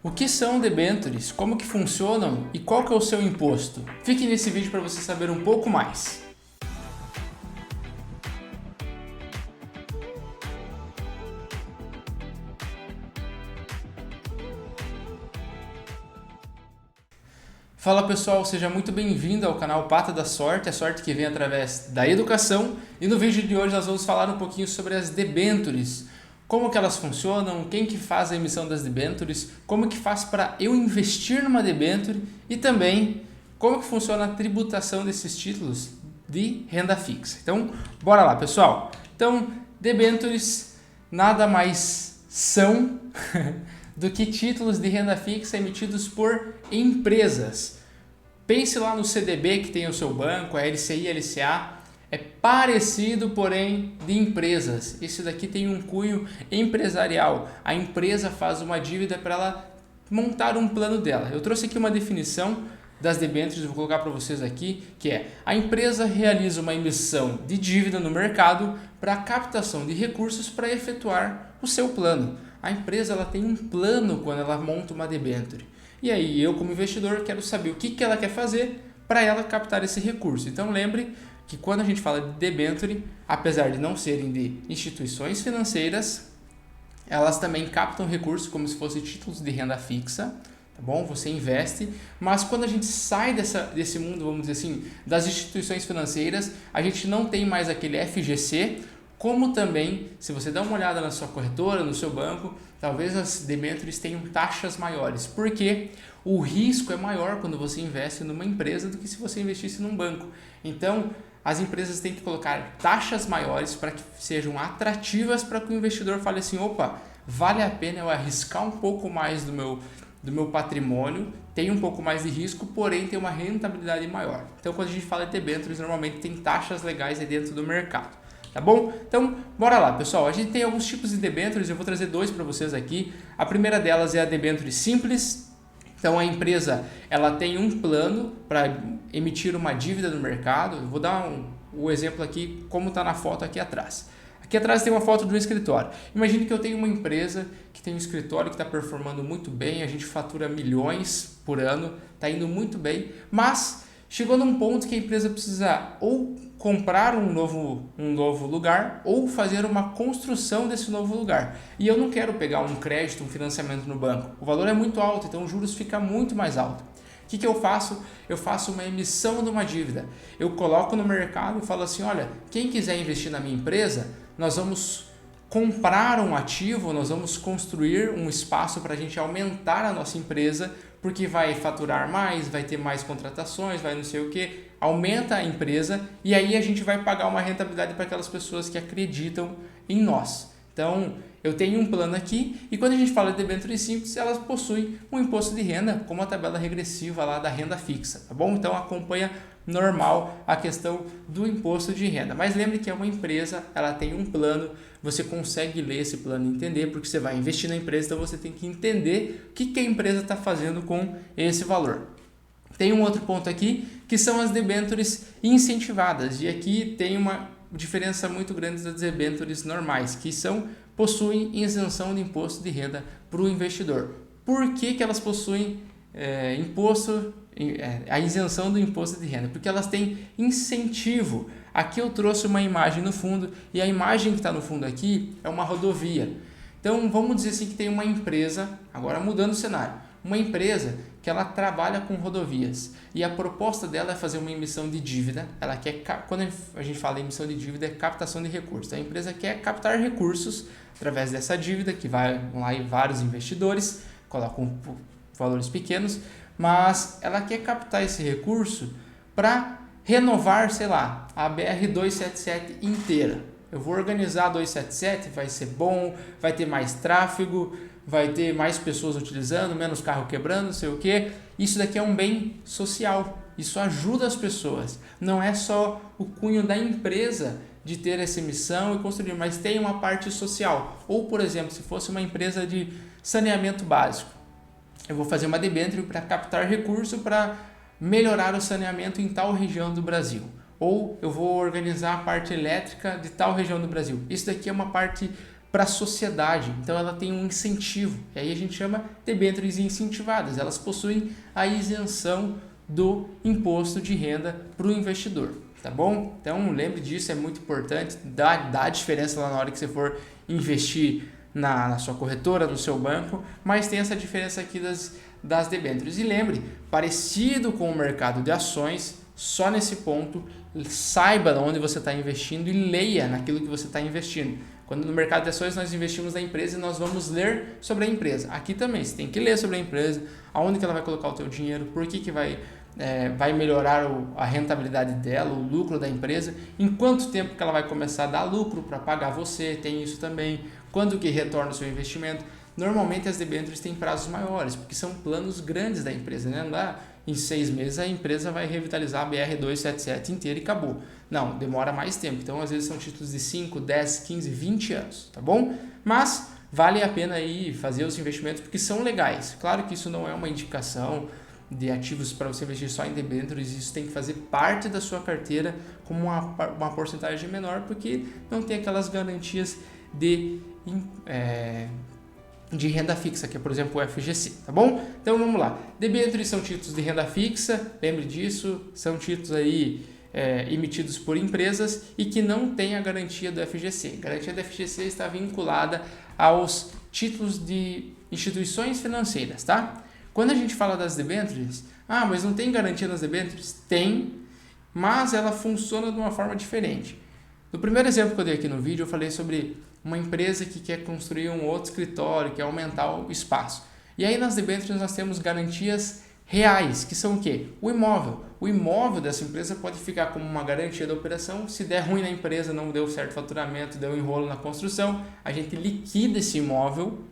O que são debêntures, como que funcionam e qual que é o seu imposto? Fique nesse vídeo para você saber um pouco mais. Fala pessoal, seja muito bem-vindo ao canal Pata da Sorte, a sorte que vem através da educação. E no vídeo de hoje nós vamos falar um pouquinho sobre as debêntures. Como que elas funcionam, quem que faz a emissão das debêntures, como que faz para eu investir numa debênture e também como que funciona a tributação desses títulos de renda fixa. Então, bora lá pessoal. Então, debêntures nada mais são do que títulos de renda fixa emitidos por empresas. Pense lá no CDB que tem o seu banco, a LCI, LCA, é parecido, porém, de empresas. Esse daqui tem um cunho empresarial. A empresa faz uma dívida para ela montar um plano dela. Eu trouxe aqui uma definição das debêntures, vou colocar para vocês aqui, que é: a empresa realiza uma emissão de dívida no mercado para a captação de recursos para efetuar o seu plano. A empresa ela tem um plano quando ela monta uma debênture. E aí eu, como investidor, quero saber o que ela quer fazer para ela captar esse recurso. Então lembre que quando a gente fala de debênture, apesar de não serem de instituições financeiras, elas também captam recursos como se fossem títulos de renda fixa, tá bom? Você investe, mas quando a gente sai desse mundo, vamos dizer assim, das instituições financeiras, a gente não tem mais aquele FGC, como também, se você dá uma olhada na sua corretora, no seu banco, talvez as debêntures tenham taxas maiores, porque o risco é maior quando você investe numa empresa do que se você investisse num banco. Então, as empresas têm que colocar taxas maiores para que sejam atrativas para que o investidor fale assim: opa, vale a pena eu arriscar um pouco mais do meu patrimônio, tem um pouco mais de risco, porém tem uma rentabilidade maior. Então, quando a gente fala de debêntures, normalmente tem taxas legais aí dentro do mercado. Tá bom? Então, bora lá, pessoal. A gente tem alguns tipos de debêntures, eu vou trazer dois para vocês aqui. A primeira delas é a debênture simples. Então, a empresa ela tem um plano para emitir uma dívida no mercado. Eu vou dar o exemplo aqui, como está na foto aqui atrás. Aqui atrás tem uma foto de um escritório. Imagine que eu tenho uma empresa que tem um escritório que está performando muito bem, a gente fatura milhões por ano, está indo muito bem, mas chegou num ponto que a empresa precisa ou comprar um novo lugar ou fazer uma construção desse novo lugar. E eu não quero pegar um crédito, um financiamento no banco. O valor é muito alto, então os juros ficam muito mais alto. O que eu faço? Eu faço uma emissão de uma dívida. Eu coloco no mercado e falo assim: olha, quem quiser investir na minha empresa, nós vamos comprar um ativo, nós vamos construir um espaço para a gente aumentar a nossa empresa, porque vai faturar mais, vai ter mais contratações, vai não sei o que, aumenta a empresa e aí a gente vai pagar uma rentabilidade para aquelas pessoas que acreditam em nós. Então, eu tenho um plano aqui e quando a gente fala de debêntures simples, elas possuem um imposto de renda, como a tabela regressiva lá da renda fixa, tá bom? Então, acompanha normal a questão do imposto de renda. Mas lembre que é uma empresa, ela tem um plano, você consegue ler esse plano e entender, porque você vai investir na empresa, então você tem que entender o que a empresa está fazendo com esse valor. Tem um outro ponto aqui, que são as debêntures incentivadas, e aqui tem uma diferença muito grande das debêntures normais, que possuem isenção de imposto de renda para o investidor. Por que elas possuem a isenção do imposto de renda? Porque elas têm incentivo. Aqui eu trouxe uma imagem no fundo, e a imagem que está no fundo aqui é uma rodovia. Então vamos dizer assim que tem uma empresa, agora mudando o cenário, uma empresa que ela trabalha com rodovias e a proposta dela é fazer uma emissão de dívida. Ela quer, quando a gente fala em emissão de dívida, é captação de recursos. A empresa quer captar recursos através dessa dívida, que vão lá em vários investidores, colocam valores pequenos, mas ela quer captar esse recurso para renovar, sei lá, a BR-277 inteira. Eu vou organizar a 277, vai ser bom, vai ter mais tráfego, vai ter mais pessoas utilizando, menos carro quebrando, não sei o que. Isso daqui é um bem social, isso ajuda as pessoas. Não é só o cunho da empresa de ter essa emissão e construir, mas tem uma parte social. Ou, por exemplo, se fosse uma empresa de saneamento básico, eu vou fazer uma debênture para captar recurso para melhorar o saneamento em tal região do Brasil. Ou eu vou organizar a parte elétrica de tal região do Brasil. Isso daqui é uma parte para a sociedade. Então ela tem um incentivo. E aí a gente chama debêntures incentivadas. Elas possuem a isenção do imposto de renda para o investidor. Tá bom? Então lembre disso, é muito importante. Dá diferença lá na hora que você for investir na sua corretora, no seu banco, mas tem essa diferença aqui das debêntures. E lembre, parecido com o mercado de ações, só nesse ponto, saiba onde você está investindo e leia naquilo que você está investindo. Quando no mercado de ações nós investimos na empresa e nós vamos ler sobre a empresa. Aqui também, você tem que ler sobre a empresa, aonde que ela vai colocar o teu dinheiro, por que vai melhorar a rentabilidade dela, o lucro da empresa, em quanto tempo que ela vai começar a dar lucro para pagar você, tem isso também, quando que retorna o seu investimento. Normalmente as debêntures têm prazos maiores, porque são planos grandes da empresa, né? Lá em 6 meses a empresa vai revitalizar a BR-277 inteira e acabou. Não, demora mais tempo, então às vezes são títulos de 5, 10, 15, 20 anos, tá bom? Mas vale a pena aí fazer os investimentos porque são legais. Claro que isso não é uma indicação de ativos para você investir só em debêntures, isso tem que fazer parte da sua carteira como uma porcentagem menor, porque não tem aquelas garantias de renda fixa, que é, por exemplo, o FGC, tá bom? Então vamos lá. Debêntures são títulos de renda fixa, lembre disso, são títulos aí emitidos por empresas e que não têm a garantia do FGC. A garantia do FGC está vinculada aos títulos de instituições financeiras, tá? Quando a gente fala das debêntures, mas não tem garantia nas debêntures? Tem, mas ela funciona de uma forma diferente. No primeiro exemplo que eu dei aqui no vídeo, eu falei sobre uma empresa que quer construir um outro escritório, quer aumentar o espaço. E aí nas debêntures nós temos garantias reais, que são o quê? O imóvel. O imóvel dessa empresa pode ficar como uma garantia da operação. Se der ruim na empresa, não deu certo faturamento, deu enrolo na construção, a gente liquida esse imóvel.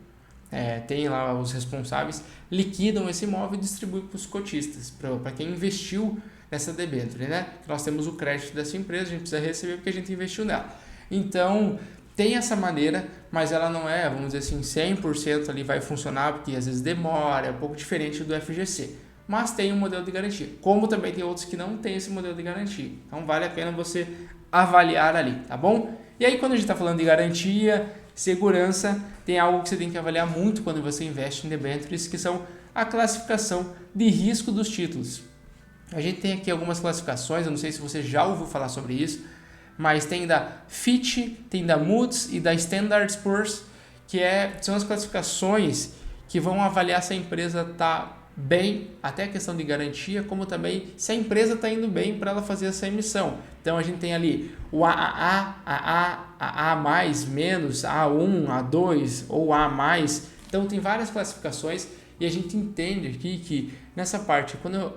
Tem lá os responsáveis, liquidam esse imóvel e distribuem para os cotistas, para quem investiu nessa debênture, né? Nós temos o crédito dessa empresa, a gente precisa receber porque a gente investiu nela. Então, tem essa maneira, mas ela não é, vamos dizer assim, 100% ali vai funcionar, porque às vezes demora, é um pouco diferente do FGC. Mas tem um modelo de garantia, como também tem outros que não tem esse modelo de garantia. Então, vale a pena você avaliar ali, tá bom? E aí, quando a gente está falando de garantia, segurança, tem algo que você tem que avaliar muito quando você investe em debêntures, que são a classificação de risco dos títulos. A gente tem aqui algumas classificações, eu não sei se você já ouviu falar sobre isso, mas tem da Fitch, tem da Moody's e da Standard & Poor's, que são as classificações que vão avaliar se a empresa está bem, até a questão de garantia, como também se a empresa está indo bem para ela fazer essa emissão. Então a gente tem ali o AAA, AA+, menos, A1, A2 ou A+. Então tem várias classificações e a gente entende aqui que nessa parte, quando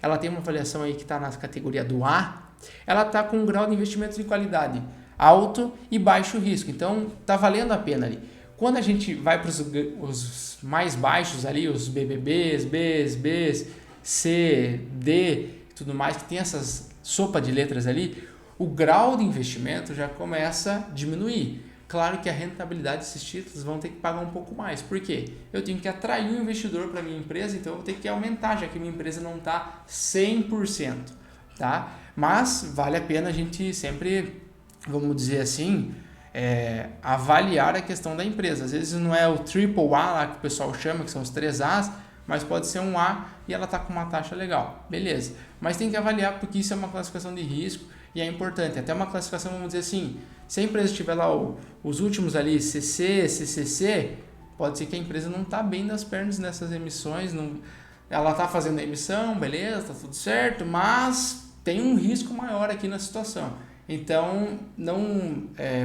ela tem uma avaliação aí que está na categoria do A, ela está com um grau de investimento de qualidade alto e baixo risco. Então está valendo a pena ali. Quando a gente vai para os mais baixos ali, os BBBs, Bs, Bs, C, D e tudo mais, que tem essas sopa de letras ali, o grau de investimento já começa a diminuir. Claro que a rentabilidade desses títulos vão ter que pagar um pouco mais. Por quê? Eu tenho que atrair um investidor para a minha empresa, então eu vou ter que aumentar, já que minha empresa não está 100%. Tá? Mas vale a pena a gente sempre, vamos dizer assim, avaliar a questão da empresa. Às vezes não é o triple A lá que o pessoal chama, que são os 3 As, mas pode ser um A e ela está com uma taxa legal. Beleza. Mas tem que avaliar porque isso é uma classificação de risco e é importante. Até uma classificação, vamos dizer assim, se a empresa tiver lá os últimos ali, CC, CCC, pode ser que a empresa não está bem das pernas nessas emissões, ela está fazendo a emissão, beleza, está tudo certo, mas tem um risco maior aqui na situação. Então,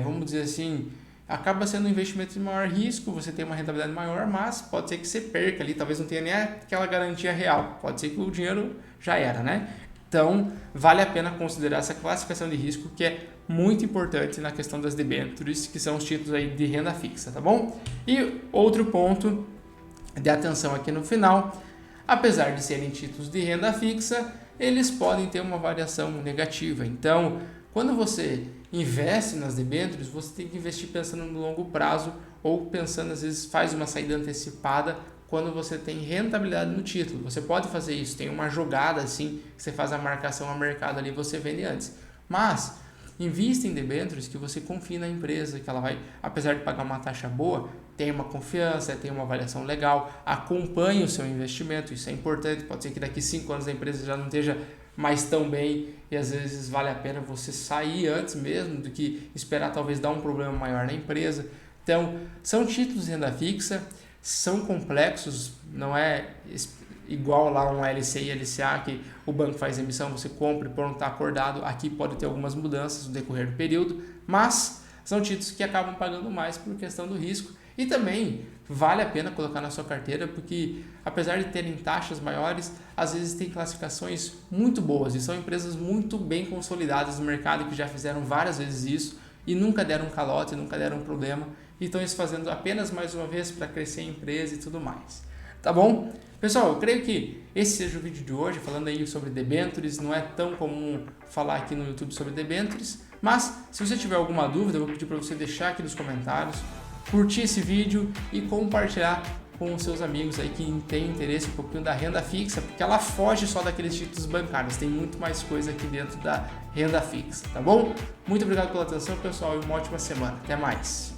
vamos dizer assim, acaba sendo um investimento de maior risco, você tem uma rentabilidade maior, mas pode ser que você perca ali, talvez não tenha nem aquela garantia real, pode ser que o dinheiro já era, né? Então, vale a pena considerar essa classificação de risco, que é muito importante na questão das debêntures, que são os títulos aí de renda fixa, tá bom? E outro ponto de atenção aqui no final, apesar de serem títulos de renda fixa, eles podem ter uma variação negativa. Então, quando você investe nas debêntures, você tem que investir pensando no longo prazo ou pensando, às vezes, faz uma saída antecipada quando você tem rentabilidade no título. Você pode fazer isso, tem uma jogada assim, que você faz a marcação a mercado ali e você vende antes. Mas invista em debêntures que você confie na empresa, que ela vai, apesar de pagar uma taxa boa, tem uma confiança, tem uma avaliação legal, acompanhe o seu investimento, isso é importante. Pode ser que daqui 5 anos a empresa já não esteja mais tão bem e às vezes vale a pena você sair antes mesmo do que esperar talvez dar um problema maior na empresa. Então, são títulos de renda fixa, são complexos, não é igual lá um LCI e LCA que o banco faz emissão, você compra e pronto, está acordado. Aqui pode ter algumas mudanças no decorrer do período, mas são títulos que acabam pagando mais por questão do risco e também vale a pena colocar na sua carteira porque apesar de terem taxas maiores, às vezes tem classificações muito boas e são empresas muito bem consolidadas no mercado que já fizeram várias vezes isso e nunca deram calote, nunca deram problema e estão isso fazendo apenas mais uma vez para crescer a empresa e tudo mais. Tá bom? Pessoal, eu creio que esse seja o vídeo de hoje, falando aí sobre debêntures. Não é tão comum falar aqui no YouTube sobre debêntures, mas se você tiver alguma dúvida, eu vou pedir para você deixar aqui nos comentários, curtir esse vídeo e compartilhar com os seus amigos aí que têm interesse um pouquinho da renda fixa, porque ela foge só daqueles títulos bancários, tem muito mais coisa aqui dentro da renda fixa, tá bom? Muito obrigado pela atenção, pessoal, e uma ótima semana. Até mais!